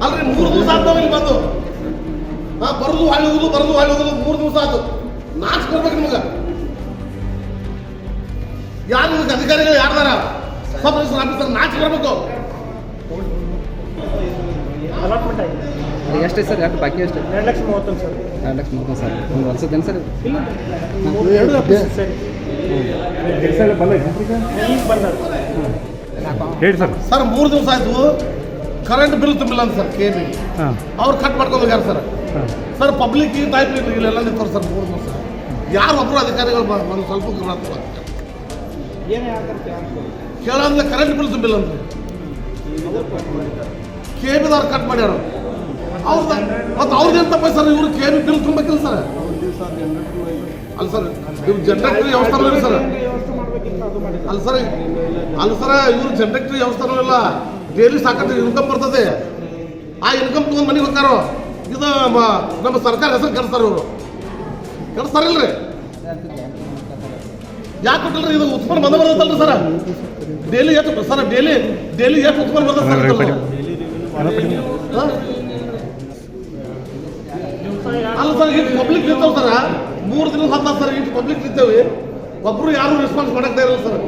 ಅಲ್ರಿ 3 ದಿವಸ ಆಗ್ತಾವ ಇಲ್ಲಿ ಬಂದು ಬರೋದು ಹಾಳಿ ಹೋಗೋದು 3 ದಿವಸ ಆಯ್ತು. ನಾಚ್ ಬರ್ಬೇಕು ನಿಮ್ಗೆ. ಯಾರು ಅಧಿಕಾರಿಗಳು ಯಾರ್ದಾರ ಸಬ್ ರಿಜಿಸ್ಟರ್ ಆಫೀಸರ್ ನಾಚ್ ಬರ್ಬೇಕು. ಅಲಾಟ್ಮೆಂಟ್ ಆಗಿದೆ ಎಷ್ಟು ಸರ್? ಯಾಕೆ ಬಾಕಿ ಎಷ್ಟು? 2,30,000 ಸರ್. 2,30,000 ಸರ್. ಒಂದು ವರ್ಷದ್ದೇನು ಸರ್? ಹೇಳಿ ಸರ್. ಸರ್ 3 ದಿವಸ ಆಯ್ತು ಕರೆಂಟ್ ಬಿಲ್ ತುಂಬಿಲ್ಲ ಅಂತ ಸರ್ ಕೆ ಬಿ ಅವ್ರು ಕಟ್ ಮಾಡ್ಕೊಂಡು ಹೋಗ್ಯಾರ ಸರ್. ಸರ್ ಪಬ್ಲಿಕ್ ಟೈಪ್ ಇಲ್ಲೆಲ್ಲ ನಿಂತಾರೆ ಸರ್ 3 ದಿವಸ. ಯಾರು ಒಬ್ಬರು ಅಧಿಕಾರಿಗಳು ಒಂದು ಸ್ವಲ್ಪ ಕೇಳಂದ್ರೆ ಕರೆಂಟ್ ಬಿಲ್ ತುಂಬಿಲ್ಲ ಅಂತ ಕೆ ಬಿದವ್ರು ಕಟ್ ಮಾಡ್ಯಾರ. ಅವ್ರದ್ದು ಮತ್ತು ಅವ್ರದ್ದೇನು ತಪ್ಪ ಸರ್? ಇವರು ಕೆ ಬಿ ಬಿಲ್ ತುಂಬಬೇಕಿಲ್ಲ ಸರ್. ಅಲ್ಲ ಸರ್ ಇವ್ರು ಜನರೇಟರ್ ವ್ಯವಸ್ಥೆ ಇಲ್ಲ ಸರ್. ಅಲ್ಲ ಸರ್ ಇವ್ರು ಜನರೇಟರ್ ವ್ಯವಸ್ಥೆ ಇಲ್ಲ. ಡೈಲಿ ಸಾಕಷ್ಟು ಇನ್ಕಮ್ ಬರ್ತದೆ. ಆ ಇನ್ಕಮ್ ತೊಗೊಂಡು ಮನೆಗೆ ಹೋಗ್ತಾರೋ. ಇದು ನಮ್ಮ ಸರ್ಕಾರ ಹೆಸರು ಕೆಡ್ತಾರೆ ಇವರು. ಕೆಡ್ತಾರಿಲ್ರಿ? ಯಾಕೆ ಕೊಟ್ಟಿಲ್ರಿ? ಇದು ಉತ್ಪನ್ನ ಬಂದ ಬರ್ತಲ್ರಿ ಸರ್. ಡೈಲಿ ಎಷ್ಟು ಸರ್? ಡೈಲಿ ಎಷ್ಟು ಉತ್ಪನ್ನ ಬರ್ತದೆ ಅಲ್ಲ ಸರ್. ಇಟ್ಟು ಪಬ್ಲಿಕ್ ನಿಂತವ್ ಸರ್. 3 ದಿನ ಹತ್ತ ಸರ್. ಇಟ್ಟು ಪಬ್ಲಿಕ್ ನಿಂತೇವೆ. ಒಬ್ರು ಯಾರು ರೆಸ್ಪಾನ್ಸ್ ಮಾಡಕ್ತಾ ಇರಲ್ಲ ಸರ್.